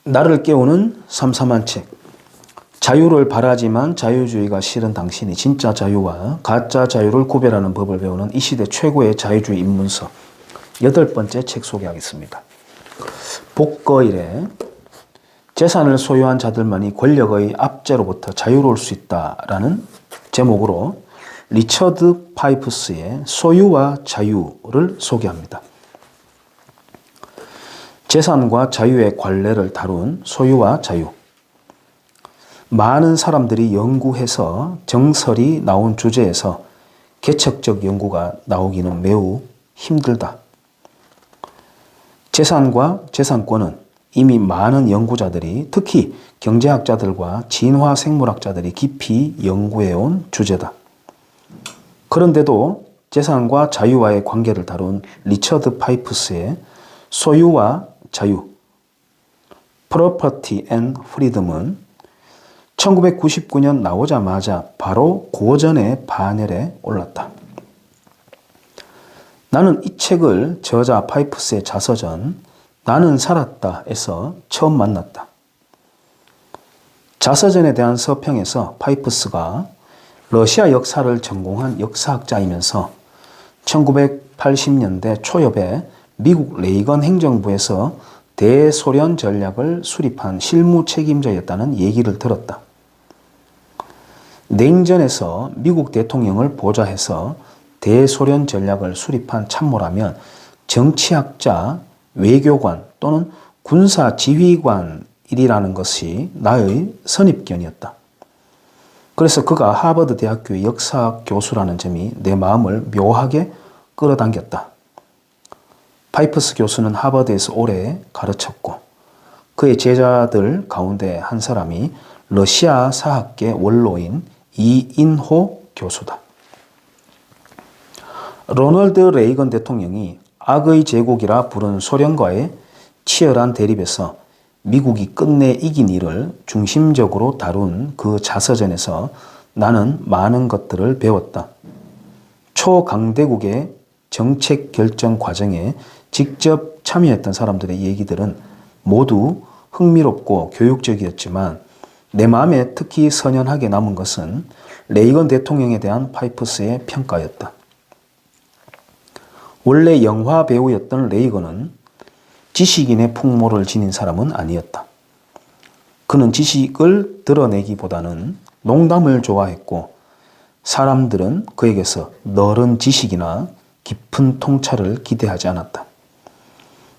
나를 깨우는 삼삼한 책. 자유를 바라지만 자유주의가 싫은 당신이 진짜 자유와 가짜 자유를 구별하는 법을 배우는 이 시대 최고의 자유주의 입문서 8번째 책 소개하겠습니다. 복거 이래 재산을 소유한 자들만이 권력의 압제로부터 자유로울 수 있다라는 제목으로 리처드 파이프스의 소유와 자유를 소개합니다. 재산과 자유의 관례를 다룬 소유와 자유. 많은 사람들이 연구해서 정설이 나온 주제에서 개척적 연구가 나오기는 매우 힘들다. 재산과 재산권은 이미 많은 연구자들이 특히 경제학자들과 진화생물학자들이 깊이 연구해온 주제다. 그런데도 재산과 자유와의 관계를 다룬 리처드 파이프스의 소유와 자유, Property and Freedom은 1999년 나오자마자 바로 고전의 반열에 올랐다. 나는 이 책을 저자 파이프스의 자서전 나는 살았다에서 처음 만났다. 자서전에 대한 서평에서 파이프스가 러시아 역사를 전공한 역사학자이면서 1980년대 초엽에 미국 레이건 행정부에서 대소련 전략을 수립한 실무 책임자였다는 얘기를 들었다. 냉전에서 미국 대통령을 보좌해서 대소련 전략을 수립한 참모라면 정치학자, 외교관 또는 군사지휘관이라는 것이 나의 선입견이었다. 그래서 그가 하버드 대학교의 역사학 교수라는 점이 내 마음을 묘하게 끌어당겼다. 파이프스 교수는 하버드에서 오래 가르쳤고 그의 제자들 가운데 한 사람이 러시아 사학계 원로인 이인호 교수다. 로널드 레이건 대통령이 악의 제국이라 부른 소련과의 치열한 대립에서 미국이 끝내 이긴 일을 중심적으로 다룬 그 자서전에서 나는 많은 것들을 배웠다. 초강대국의 정책 결정 과정에 직접 참여했던 사람들의 얘기들은 모두 흥미롭고 교육적이었지만 내 마음에 특히 선연하게 남은 것은 레이건 대통령에 대한 파이프스의 평가였다. 원래 영화 배우였던 레이건은 지식인의 풍모를 지닌 사람은 아니었다. 그는 지식을 드러내기보다는 농담을 좋아했고 사람들은 그에게서 너른 지식이나 깊은 통찰을 기대하지 않았다.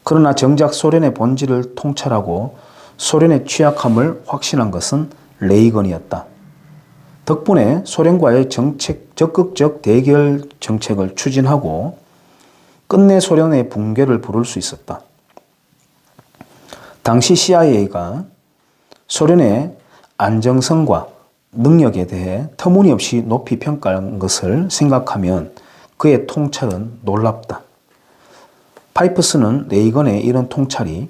그러나 정작 소련의 본질을 통찰하고 소련의 취약함을 확신한 것은 레이건이었다. 덕분에 소련과의 적극적 대결 정책을 추진하고 끝내 소련의 붕괴를 부를 수 있었다. 당시 CIA가 소련의 안정성과 능력에 대해 터무니없이 높이 평가한 것을 생각하면 그의 통찰은 놀랍다. 파이프스는 레이건의 이런 통찰이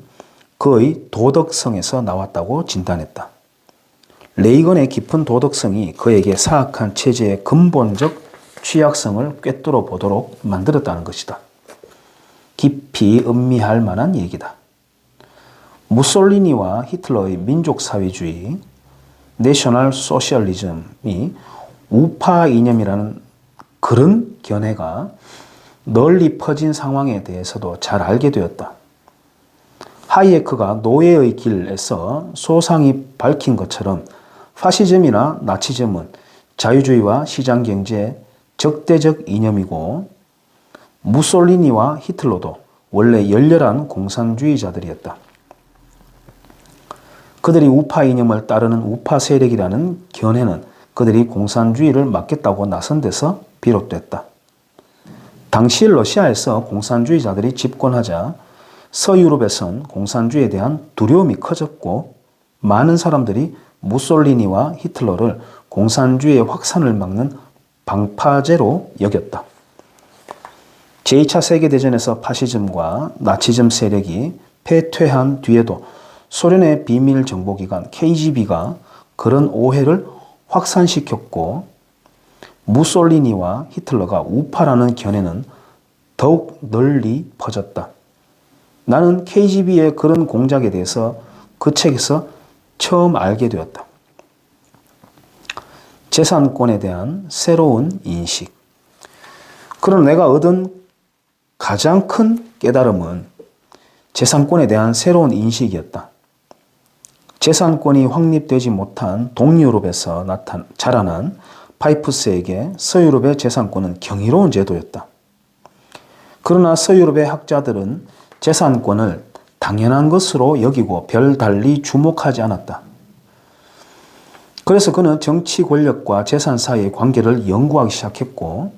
그의 도덕성에서 나왔다고 진단했다. 레이건의 깊은 도덕성이 그에게 사악한 체제의 근본적 취약성을 꿰뚫어 보도록 만들었다는 것이다. 깊이 음미할 만한 얘기다. 무솔리니와 히틀러의 민족사회주의, 내셔널 소셜리즘이 우파 이념이라는 그런 견해가 널리 퍼진 상황에 대해서도 잘 알게 되었다. 하이에크가 노예의 길에서 소상히 밝힌 것처럼 파시즘이나 나치즘은 자유주의와 시장경제의 적대적 이념이고 무솔리니와 히틀러도 원래 열렬한 공산주의자들이었다. 그들이 우파 이념을 따르는 우파 세력이라는 견해는 그들이 공산주의를 막겠다고 나선 데서 비롯됐다. 당시 러시아에서 공산주의자들이 집권하자 서유럽에선 공산주의에 대한 두려움이 커졌고 많은 사람들이 무솔리니와 히틀러를 공산주의의 확산을 막는 방파제로 여겼다. 제2차 세계대전에서 파시즘과 나치즘 세력이 패퇴한 뒤에도 소련의 비밀 정보기관 KGB가 그런 오해를 확산시켰고 무솔리니와 히틀러가 우파라는 견해는 더욱 널리 퍼졌다. 나는 KGB의 그런 공작에 대해서 그 책에서 처음 알게 되었다. 재산권에 대한 새로운 인식. 그러나 내가 얻은 가장 큰 깨달음은 재산권에 대한 새로운 인식이었다. 재산권이 확립되지 못한 동유럽에서 자라난 파이프스에게 서유럽의 재산권은 경이로운 제도였다. 그러나 서유럽의 학자들은 재산권을 당연한 것으로 여기고 별달리 주목하지 않았다. 그래서 그는 정치 권력과 재산 사이의 관계를 연구하기 시작했고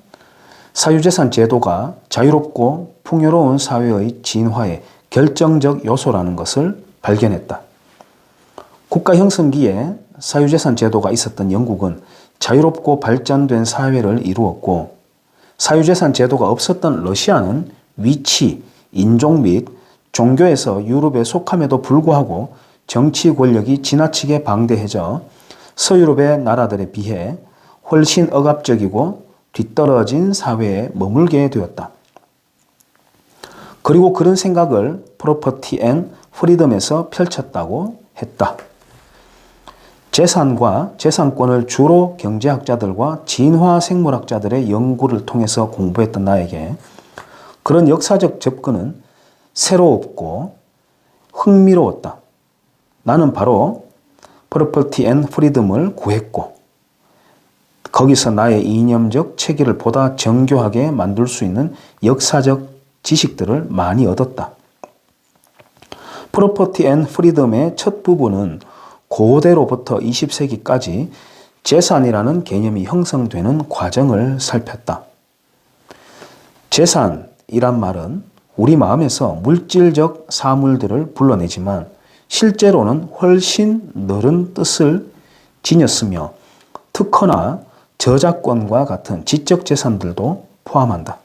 사유재산 제도가 자유롭고 풍요로운 사회의 진화의 결정적 요소라는 것을 발견했다. 국가 형성기에 사유재산 제도가 있었던 영국은 자유롭고 발전된 사회를 이루었고 사유재산 제도가 없었던 러시아는 위치, 인종 및 종교에서 유럽에 속함에도 불구하고 정치 권력이 지나치게 방대해져 서유럽의 나라들에 비해 훨씬 억압적이고 뒤떨어진 사회에 머물게 되었다. 그리고 그런 생각을 프로퍼티 앤 프리덤에서 펼쳤다고 했다. 재산과 재산권을 주로 경제학자들과 진화생물학자들의 연구를 통해서 공부했던 나에게 그런 역사적 접근은 새로웠고 흥미로웠다. 나는 바로 프로퍼티 앤 프리덤을 구했고 거기서 나의 이념적 체계를 보다 정교하게 만들 수 있는 역사적 지식들을 많이 얻었다. 프로퍼티 앤 프리덤의 첫 부분은 고대로부터 20세기까지 재산이라는 개념이 형성되는 과정을 살폈다. 재산이란 말은 우리 마음에서 물질적 사물들을 불러내지만 실제로는 훨씬 넓은 뜻을 지녔으며 특허나 저작권과 같은 지적 재산들도 포함한다.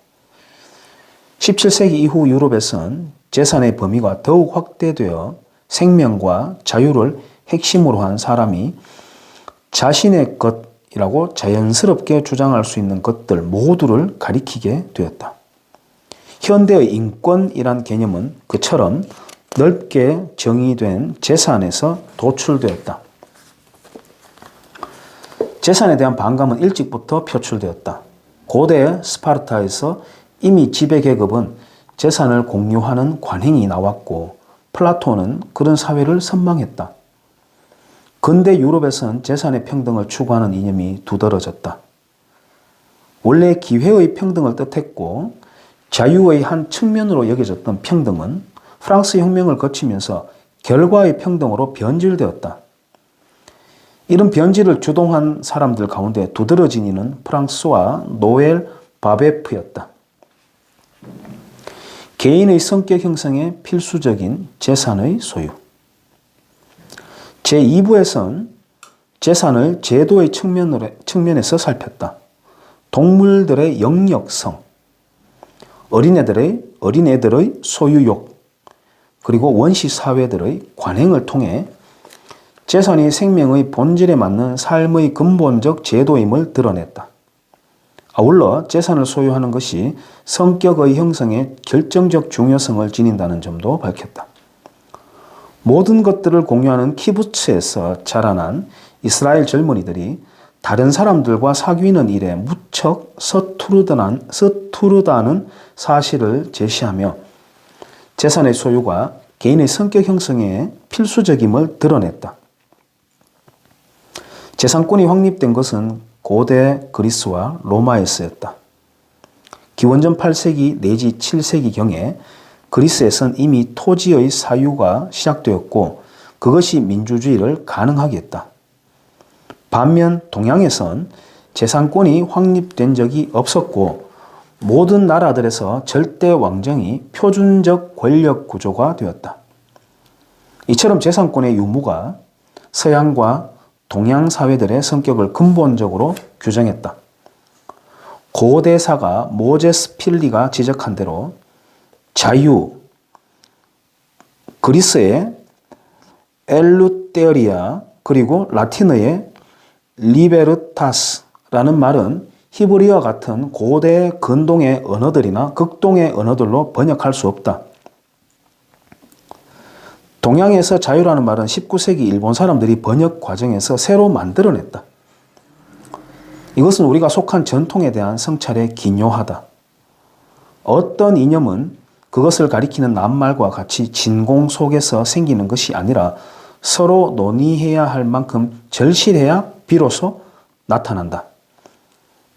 17세기 이후 유럽에선 재산의 범위가 더욱 확대되어 생명과 자유를 핵심으로 한 사람이 자신의 것이라고 자연스럽게 주장할 수 있는 것들 모두를 가리키게 되었다. 현대의 인권이란 개념은 그처럼 넓게 정의된 재산에서 도출되었다. 재산에 대한 반감은 일찍부터 표출되었다. 고대 스파르타에서 이미 지배계급은 재산을 공유하는 관행이 나왔고 플라톤은 그런 사회를 선망했다. 근대 유럽에선 재산의 평등을 추구하는 이념이 두드러졌다. 원래 기회의 평등을 뜻했고 자유의 한 측면으로 여겨졌던 평등은 프랑스 혁명을 거치면서 결과의 평등으로 변질되었다. 이런 변질을 주동한 사람들 가운데 두드러진 이는 프랑스와 노엘 바베프였다. 개인의 성격 형성에 필수적인 재산의 소유. 제2부에선 재산을 제도의 측면에서 살폈다. 동물들의 영역성, 어린애들의 소유욕, 그리고 원시 사회들의 관행을 통해 재산이 생명의 본질에 맞는 삶의 근본적 제도임을 드러냈다. 아울러 재산을 소유하는 것이 성격의 형성에 결정적 중요성을 지닌다는 점도 밝혔다. 모든 것들을 공유하는 키부츠에서 자라난 이스라엘 젊은이들이 다른 사람들과 사귀는 일에 무척 서투르다는 사실을 제시하며 재산의 소유가 개인의 성격 형성에 필수적임을 드러냈다. 재산권이 확립된 것은 고대 그리스와 로마에서였다. 기원전 8세기 내지 7세기경에 그리스에선 이미 토지의 사유가 시작되었고 그것이 민주주의를 가능하게 했다. 반면 동양에선 재산권이 확립된 적이 없었고 모든 나라들에서 절대 왕정이 표준적 권력 구조가 되었다. 이처럼 재산권의 유무가 서양과 동양 사회들의 성격을 근본적으로 규정했다. 고대사가 모제스 필리가 지적한 대로 자유, 그리스의 엘루테리아 그리고 라틴어의 리베르타스라는 말은 히브리어 같은 고대 근동의 언어들이나 극동의 언어들로 번역할 수 없다. 동양에서 자유라는 말은 19세기 일본 사람들이 번역 과정에서 새로 만들어냈다. 이것은 우리가 속한 전통에 대한 성찰에 기묘하다. 어떤 이념은 그것을 가리키는 낱말과 같이 진공 속에서 생기는 것이 아니라 서로 논의해야 할 만큼 절실해야 비로소 나타난다.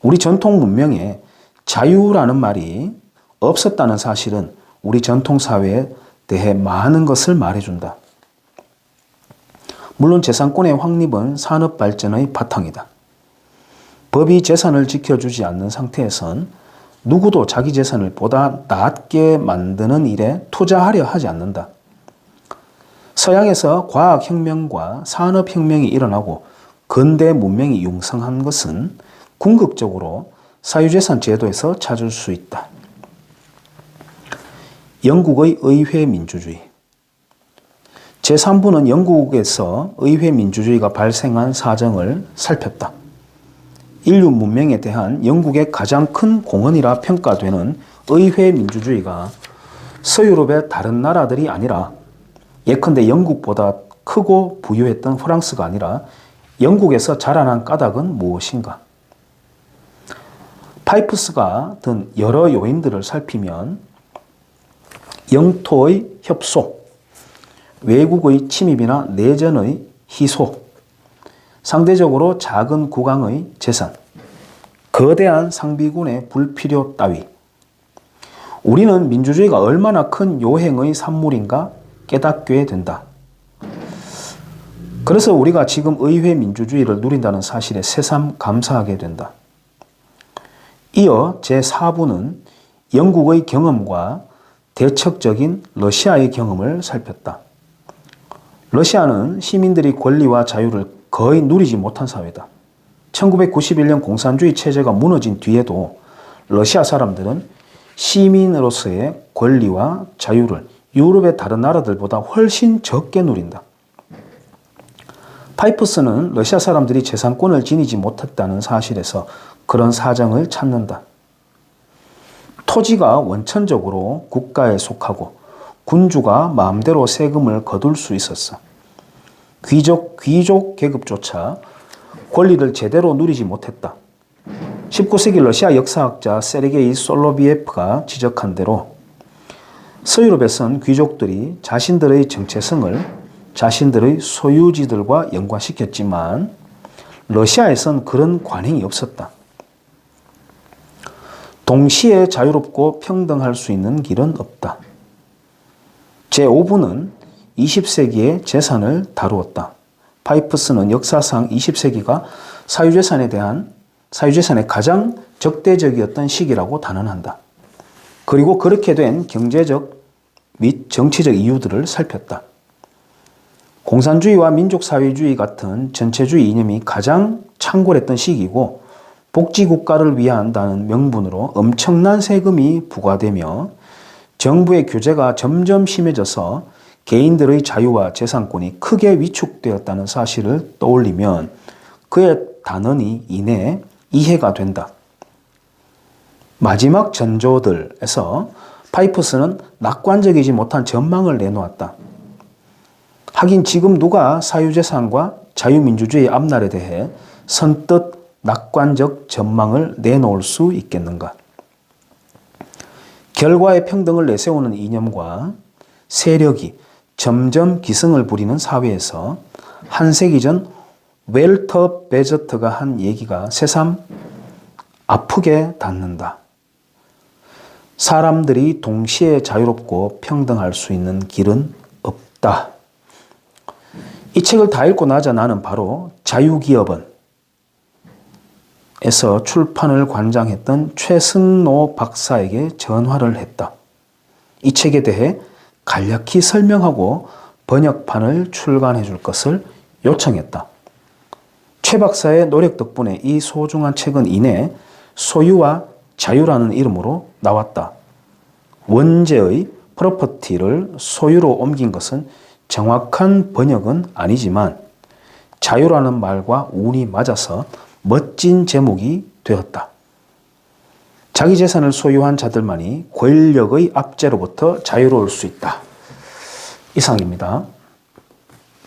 우리 전통 문명에 자유라는 말이 없었다는 사실은 우리 전통 사회에 대해 많은 것을 말해준다. 물론 재산권의 확립은 산업 발전의 바탕이다. 법이 재산을 지켜주지 않는 상태에선 누구도 자기 재산을 보다 낫게 만드는 일에 투자하려 하지 않는다. 서양에서 과학혁명과 산업혁명이 일어나고 근대 문명이 융성한 것은 궁극적으로 사유재산 제도에서 찾을 수 있다. 영국의 의회 민주주의. 제3부는 영국에서 의회 민주주의가 발생한 사정을 살폈다. 인류 문명에 대한 영국의 가장 큰 공헌이라 평가되는 의회 민주주의가 서유럽의 다른 나라들이 아니라 예컨대 영국보다 크고 부유했던 프랑스가 아니라 영국에서 자라난 까닭은 무엇인가? 파이프스가 든 여러 요인들을 살피면 영토의 협소, 외국의 침입이나 내전의 희소, 상대적으로 작은 국왕의 재산, 거대한 상비군의 불필요 따위. 우리는 민주주의가 얼마나 큰 요행의 산물인가 깨닫게 된다. 그래서 우리가 지금 의회 민주주의를 누린다는 사실에 새삼 감사하게 된다. 이어 제4부는 영국의 경험과 대척적인 러시아의 경험을 살폈다. 러시아는 시민들이 권리와 자유를 거의 누리지 못한 사회다. 1991년 공산주의 체제가 무너진 뒤에도 러시아 사람들은 시민으로서의 권리와 자유를 유럽의 다른 나라들보다 훨씬 적게 누린다. 파이프스는 러시아 사람들이 재산권을 지니지 못했다는 사실에서 그런 사정을 찾는다. 토지가 원천적으로 국가에 속하고 군주가 마음대로 세금을 거둘 수 있었어. 귀족 계급조차 권리를 제대로 누리지 못했다. 19세기 러시아 역사학자 세르게이 솔로비에프가 지적한 대로 서유럽에선 귀족들이 자신들의 정체성을 자신들의 소유지들과 연관시켰지만 러시아에선 그런 관행이 없었다. 동시에 자유롭고 평등할 수 있는 길은 없다. 제5부는 20세기의 재산을 다루었다. 파이프스는 역사상 20세기가 사유재산의 가장 적대적이었던 시기라고 단언한다. 그리고 그렇게 된 경제적 및 정치적 이유들을 살폈다. 공산주의와 민족사회주의 같은 전체주의 이념이 가장 창궐했던 시기이고 복지국가를 위한다는 명분으로 엄청난 세금이 부과되며 정부의 규제가 점점 심해져서 개인들의 자유와 재산권이 크게 위축되었다는 사실을 떠올리면 그의 단언이 이내 이해가 된다. 마지막 전조들에서 파이프스는 낙관적이지 못한 전망을 내놓았다. 하긴 지금 누가 사유재산과 자유민주주의의 앞날에 대해 선뜻 낙관적 전망을 내놓을 수 있겠는가? 결과의 평등을 내세우는 이념과 세력이 점점 기승을 부리는 사회에서 한 세기 전 웰터 베저트가 한 얘기가 새삼 아프게 닿는다. 사람들이 동시에 자유롭고 평등할 수 있는 길은 없다. 이 책을 다 읽고 나자 나는 바로 자유기업원 에서 출판을 관장했던 최승노 박사에게 전화를 했다. 이 책에 대해 간략히 설명하고 번역판을 출간해 줄 것을 요청했다. 최 박사의 노력 덕분에 이 소중한 책은 이내 소유와 자유라는 이름으로 나왔다. 원제의 프로퍼티를 소유로 옮긴 것은 정확한 번역은 아니지만 자유라는 말과 운이 맞아서 멋진 제목이 되었다. 자기 재산을 소유한 자들만이 권력의 압제로부터 자유로울 수 있다. 이상입니다.